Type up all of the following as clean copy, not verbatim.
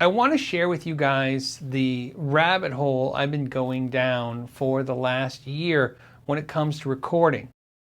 I want to share with you guys the rabbit hole I've been going down for the last year when it comes to recording.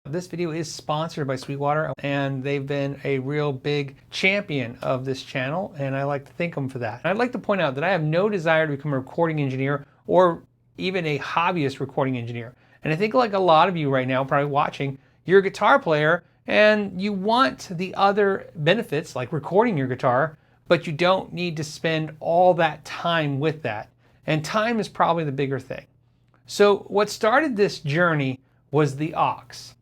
This video is sponsored by Sweetwater, and they've been a real big champion of this channel, and I like to thank them for that. And I'd like to point out that I have no desire to become a recording engineer or even a hobbyist recording engineer. And I think like a lot of you right now probably watching, you're a guitar player and you want the other benefits like recording your guitar, but you don't need to spend all that time with that. And time is probably the bigger thing. So what started this journey was the aux.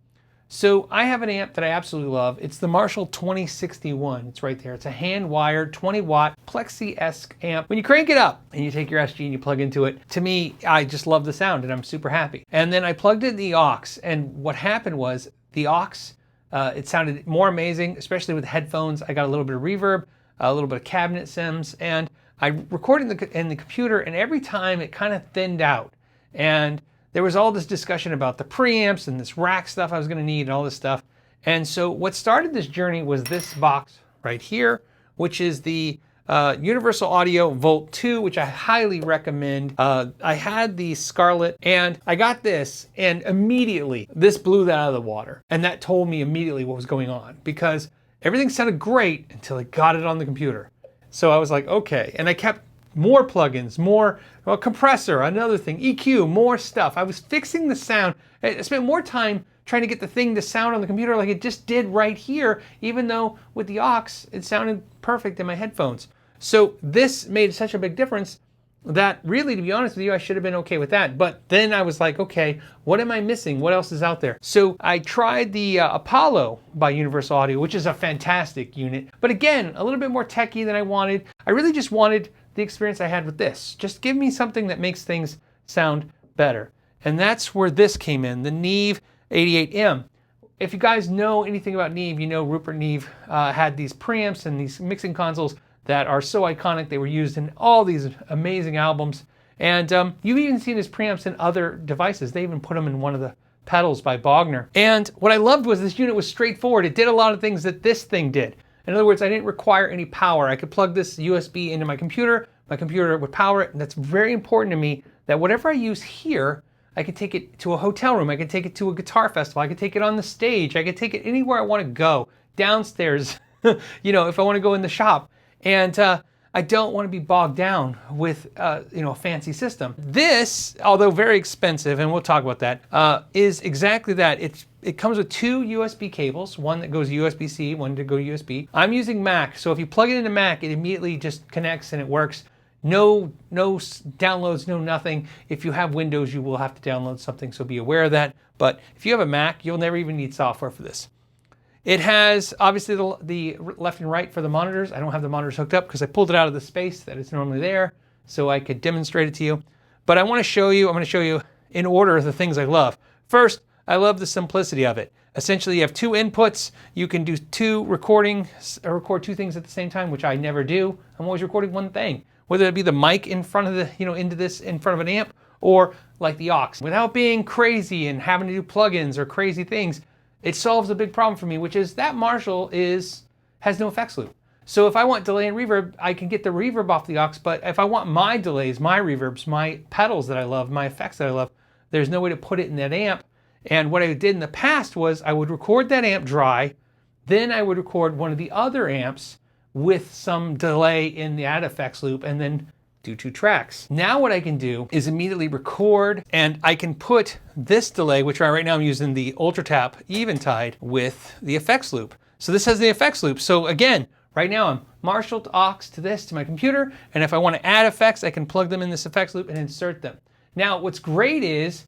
So I have an amp that I absolutely love. It's the Marshall 2061. It's right there. It's a hand-wired 20-watt Plexi-esque amp. When you crank it up and you take your SG and you plug into it, to me, I just love the sound and I'm super happy. And then I plugged in the aux, and what happened was the aux, it sounded more amazing, especially with headphones. I got a little bit of reverb, a little bit of cabinet sims, and I recorded in the computer, and every time it kind of thinned out. And there was all this discussion about the preamps and this rack stuff I was going to need and all this stuff. And so what started this journey was this box right here, which is the Universal Audio Volt 2, which I highly recommend. I had the Scarlett and I got this, and immediately this blew that out of the water. And that told me immediately what was going on, because everything sounded great until I got it on the computer. So I was like, okay. And I kept more plugins, more compressor, another thing, EQ, more stuff. I was fixing the sound. I spent more time trying to get the thing to sound on the computer like it just did right here, even though with the aux, it sounded perfect in my headphones. So this made such a big difference that really, to be honest with you, I should have been okay with that. But then I was like, okay, what am I missing? What else is out there? So I tried the Apollo by Universal Audio, which is a fantastic unit. But again, a little bit more techy than I wanted. I really just wanted the experience I had with this. Just give me something that makes things sound better. And that's where this came in, the Neve 88M. If you guys know anything about Neve, you know Rupert Neve had these preamps and these mixing consoles that are so iconic. They were used in all these amazing albums. And you've even seen his preamps in other devices. They even put them in one of the pedals by Bogner. And what I loved was this unit was straightforward. It did a lot of things that this thing did. In other words, I didn't require any power. I could plug this USB into my computer would power it, and that's very important to me, that whatever I use here, I could take it to a hotel room, I could take it to a guitar festival, I could take it on the stage, I could take it anywhere I want to go, downstairs, you know, if I want to go in the shop. And I don't want to be bogged down with, you know, a fancy system. This, although very expensive, and we'll talk about that, is exactly that. It comes with two USB cables, one that goes USB-C, one to go USB. I'm using Mac, so if you plug it into Mac, it immediately just connects and it works. No downloads, no nothing. If you have Windows, you will have to download something, so be aware of that. But if you have a Mac, you'll never even need software for this. It has obviously the left and right for the monitors. I don't have the monitors hooked up because I pulled it out of the space that is normally there, so I could demonstrate it to you. But I want to show you, I'm going to show you in order the things I love. First, I love the simplicity of it. Essentially, you have two inputs. You can do record two things at the same time, which I never do. I'm always recording one thing, whether it be the mic in front of the, you know, into this in front of an amp, or like the aux. Without being crazy and having to do plugins or crazy things, it solves a big problem for me, which is that Marshall has no effects loop. So if I want delay and reverb, I can get the reverb off the aux, but if I want my delays, my reverbs, my pedals that I love, my effects that I love, there's no way to put it in that amp. And what I did in the past was I would record that amp dry, then I would record one of the other amps with some delay in the add effects loop, and then do two tracks. Now what I can do is immediately record, and I can put this delay, which right now I'm using the UltraTap Eventide, with the effects loop. So this has the effects loop. So again, right now I'm Marshall to aux to this to my computer, and if I want to add effects, I can plug them in this effects loop and insert them. Now what's great is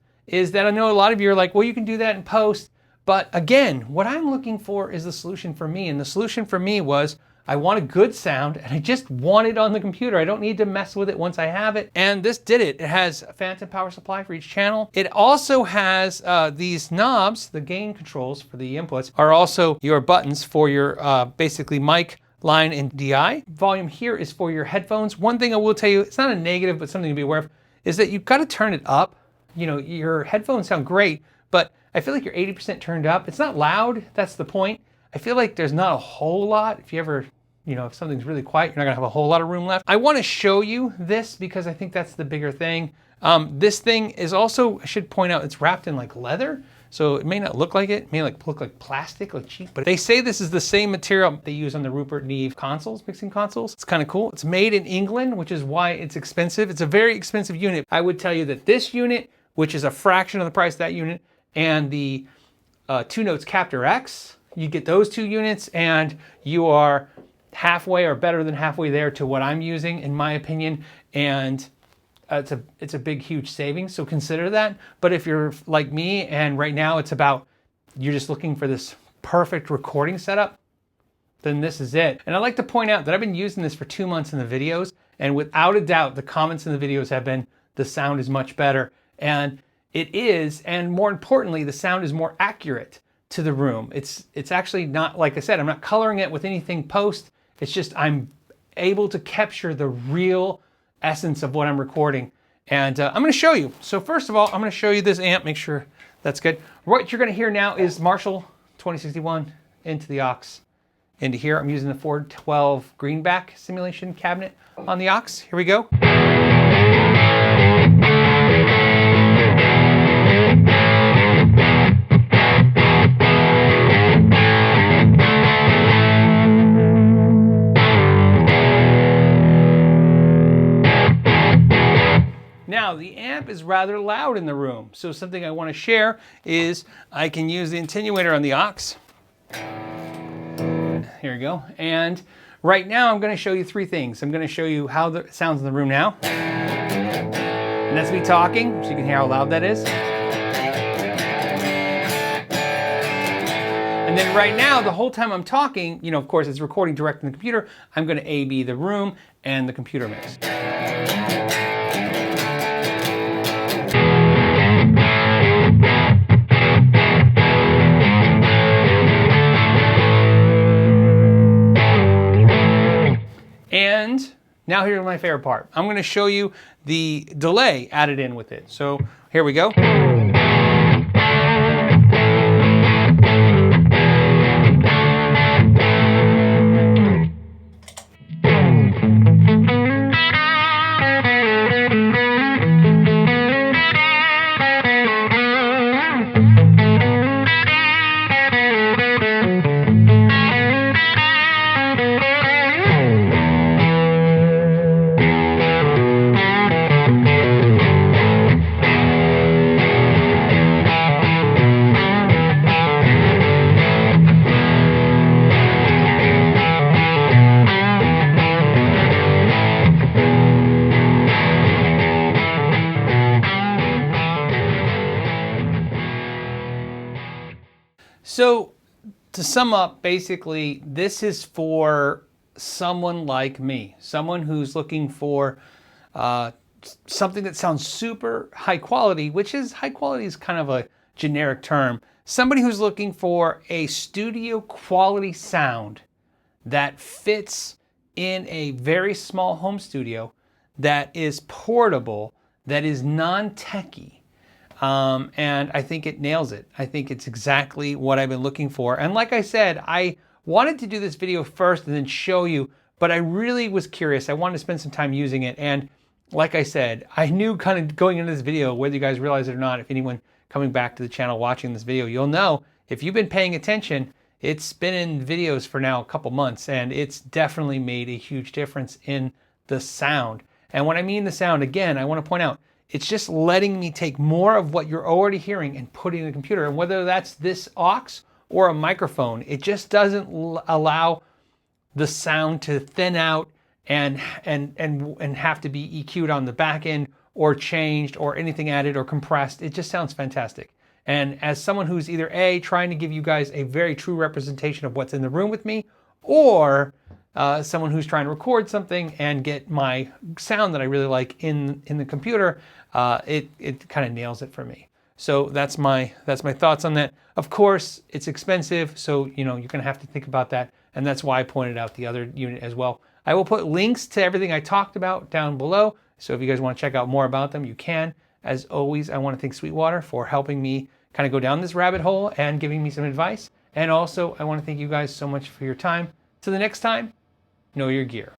that I know a lot of you are like, well, you can do that in post, but again, what I'm looking for is the solution for me, and the solution for me was I want a good sound, and I just want it on the computer. I don't need to mess with it once I have it. And this did it. It has a phantom power supply for each channel. It also has these knobs, the gain controls for the inputs, are also your buttons for your basically mic, line, and DI. Volume here is for your headphones. One thing I will tell you, it's not a negative, but something to be aware of, is that you've got to turn it up. You know, your headphones sound great, but I feel like you're 80% turned up. It's not loud, that's the point. I feel like there's not a whole lot. If you ever you know, if something's really quiet, you're not gonna have a whole lot of room left. I wanna show you this because I think that's the bigger thing. This thing is also, I should point out, it's wrapped in like leather. So it may not look like it, may look like plastic, like cheap, but they say this is the same material they use on the Rupert Neve consoles, mixing consoles. It's kind of cool. It's made in England, which is why it's expensive. It's a very expensive unit. I would tell you that this unit, which is a fraction of the price of that unit, and the Two Notes Captor X, you get those two units and you are halfway or better than halfway there to what I'm using, in my opinion. And it's a big, huge savings, so consider that. But if you're like me and right now it's about, you're just looking for this perfect recording setup, then this is it. And I'd like to point out that I've been using this for 2 months in the videos, and without a doubt, the comments in the videos have been, the sound is much better. And it is, and more importantly, the sound is more accurate to the room. It's actually not, like I said, I'm not coloring it with anything post. It's just I'm able to capture the real essence of what I'm recording. And I'm gonna show you. So first of all, I'm gonna show you this amp, make sure that's good. What you're gonna hear now is Marshall 2061 into the aux. Into here, I'm using the 412 Greenback simulation cabinet on the aux. Here we go. Now, the amp is rather loud in the room, so something I want to share is I can use the attenuator on the aux. Here we go. And right now I'm going to show you three things. I'm going to show you how it sounds in the room now. And that's me talking, so you can hear how loud that is. And then right now, the whole time I'm talking, you know, of course, it's recording direct in the computer. I'm going to A/B the room and the computer mix. And now here's my favorite part. I'm going to show you the delay added in with it. So here we go. So to sum up, basically, this is for someone like me, someone who's looking for something that sounds super high quality, which is high quality is kind of a generic term. Somebody who's looking for a studio quality sound that fits in a very small home studio, that is portable, that is non-techy. And I think it nails it. I think it's exactly what I've been looking for. And like I said, I wanted to do this video first and then show you, but I really was curious. I wanted to spend some time using it. And like I said, I knew kind of going into this video, whether you guys realize it or not, if anyone coming back to the channel watching this video, you'll know, if you've been paying attention, it's been in videos for now a couple months, and it's definitely made a huge difference in the sound. And when I mean the sound, again, I want to point out, it's just letting me take more of what you're already hearing and put it in the computer. And whether that's this aux or a microphone, it just doesn't allow the sound to thin out and have to be EQ'd on the back end or changed or anything added or compressed. It just sounds fantastic. And as someone who's either A, trying to give you guys a very true representation of what's in the room with me, or someone who's trying to record something and get my sound that I really like in the computer, it kind of nails it for me. So that's my thoughts on that. Of course, it's expensive, so you know you're gonna have to think about that, and that's why I pointed out the other unit as well. I will put links to everything I talked about down below, so if you guys want to check out more about them, you can. As always, I want to thank Sweetwater for helping me kind of go down this rabbit hole and giving me some advice. And also, I want to thank you guys so much for your time. Till the next time, know your gear.